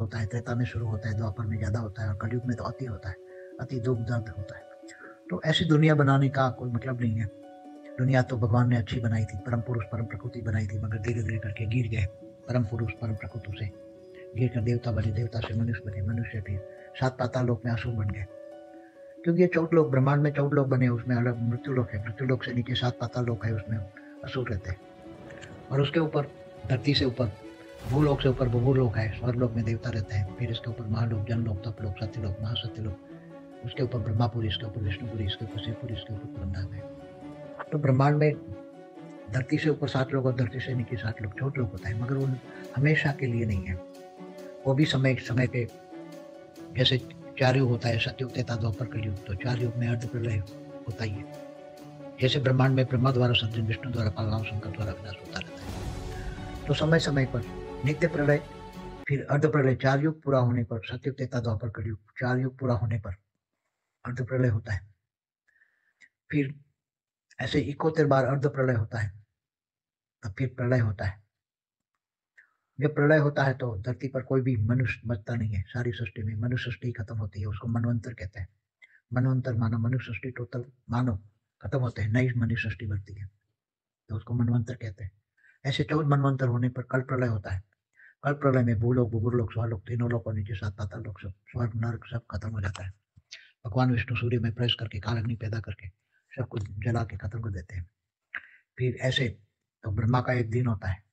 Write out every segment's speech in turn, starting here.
होता है, त्रेता में शुरू होता है, द्वापर में ज़्यादा होता है और कलयुग में तो अति होता है, अति दुःख दर्द होता है। तो ऐसी दुनिया बनाने का कोई मतलब नहीं है। दुनिया तो भगवान ने अच्छी बनाई थी, परम पुरुष परम प्रकृति बनाई थी, मगर धीरे-धीरे करके गिर गए। परम पुरुष परम प्रकृति से गिर कर देवता बने, देवता से मनुष्य बने, मनुष्य फिर 7 पाताल लोक में असुर बन गए। क्योंकि ये 14 लोक ब्रह्मांड में 14 लोक बने, उसमें अलग मृत्यु लोक है, मृत्यु लोक से नीचे 7 पाताल लोक है, उसमें असुर रहते हैं। और उसके ऊपर धरती से ऊपर भूलोक से ऊपर भूलोक है, स्वर्गलोक में देवता रहते हैं। फिर इसके ऊपर महालोक, जनलोक, तपलोक, सत्यलोक, महासत्यलोक, उसके ऊपर ब्रह्मापुरी, इसके ऊपर विष्णुपुरी, इसके ऊपर शिवपुरी, इसके ऊपर परमधाम है। तो ब्रह्मांड में धरती से ऊपर 7 लोक और धरती से नीचे 7 लोक, 14 लोक होता है, मगर वो हमेशा के लिए नहीं है। वो भी समय समय पे, जैसे 4 युग होता है, सतयुग, त्रेता, द्वापर, कलयुग, तो 4 युग में अर्ध प्रलय होता ही है। जैसे ब्रह्मांड में ब्रह्मा द्वारा सृजन, विष्णु द्वारा पालन, शंकर द्वारा विनाश होता रहता है। तो समय समय पर नित्य प्रलय, फिर अर्ध प्रलय, 4 युग पूरा होने पर, सतयुग, त्रेता, द्वापर, कलयुग, 4 युग पूरा होने पर अर्ध प्रलय होता है। फिर ऐसे 71 बार अर्ध प्रलय होता है, तब फिर प्रलय होता है। जब प्रलय होता है तो धरती पर कोई भी मनुष्य बचता नहीं है। सारी सृष्टि में मनुष्य सृष्टि खत्म होती है, उसको मनवंतर कहते हैं। मनवंतर मानव, मनुष्य सृष्टि टोटल मानव खत्म होते हैं, नई मनुष्य सृष्टि बढ़ती है, तो उसको मनवंतर कहते हैं। ऐसे 14 मनवंतर होने पर कल प्रलय होता है। कल प्रलय में भूलोक, भूगुरलोक, स्वरलोक, तीनों लोक और नीचे 7 पाताल लोक, सब स्वर्ग नरक सब खत्म हो जाता है। भगवान विष्णु सूर्य में प्रवेश करके काल अग्नि पैदा करके सब कुछ जला के खत्म कर देते हैं। फिर ऐसे तो ब्रह्मा का एक दिन होता है।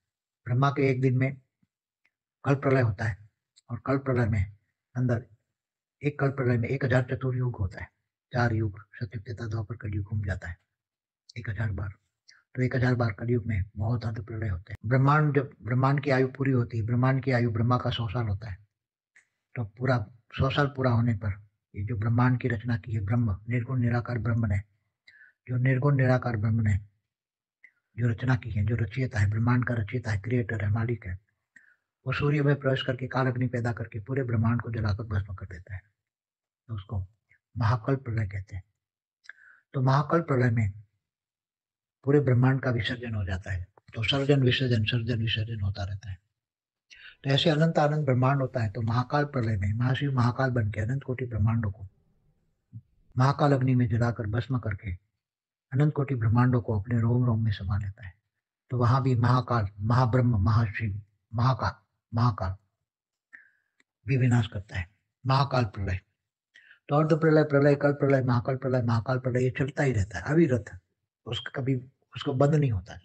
ब्रह्मा के एक दिन में कल प्रलय होता है, और कल प्रलय में अंदर एक कल प्रलय में 1000 चतुर्युग होता है। 4 युग, सतयुग, त्रेता, द्वापर, कलयुग घूम जाता है 1000 बार। तो 1000 बार कलयुग में बहुत अर्ध प्रलय होते हैं। ब्रह्मांड, जब ब्रह्मांड की आयु पूरी होती है, ब्रह्मांड की आयु ब्रह्मा का 100 साल होता है, तो पूरा 100 साल पूरा होने पर ये जो ब्रह्मांड की रचना की है ब्रह्म, निर्गुण निराकार ब्रह्म ने, जो निर्गुण निराकार ब्रह्म ने जो रचना की है, जो रचयिता है, ब्रह्मांड का रचयिता है, क्रिएटर है, मालिक है, वो सूर्य में प्रवेश करके काल अग्नि पैदा करके पूरे ब्रह्मांड को जलाकर भस्म कर देता है। तो उसको महाकल्प प्रलय कहते हैं। तो महाकल्प प्रलय में पूरे ब्रह्मांड का विसर्जन हो जाता है। तो सर्जन विसर्जन, सर्जन विसर्जन होता रहता है। तो ऐसे अनंत आनंद ब्रह्मांड होता है। तो महाकाल प्रलय में महाशिव महाकाल बन के अनंत कोटि ब्रह्मांडों को महाकाल अग्नि में जलाकर भस्म करके अनंत कोटि ब्रह्मांडों को अपने रोम रोम में समा लेता है। तो वहां भी महाकाल, महाब्रह्म, महाशिव, महाकाल, महाकाल भी विनाश करता है। महाकाल प्रलय, तो अर्ध प्रलय, प्रलय, कल प्रलय, महाकाल प्रलय, महाकाल प्रलय, ये चलता ही रहता है अविरत। उसका कभी उसको बंद नहीं होता है।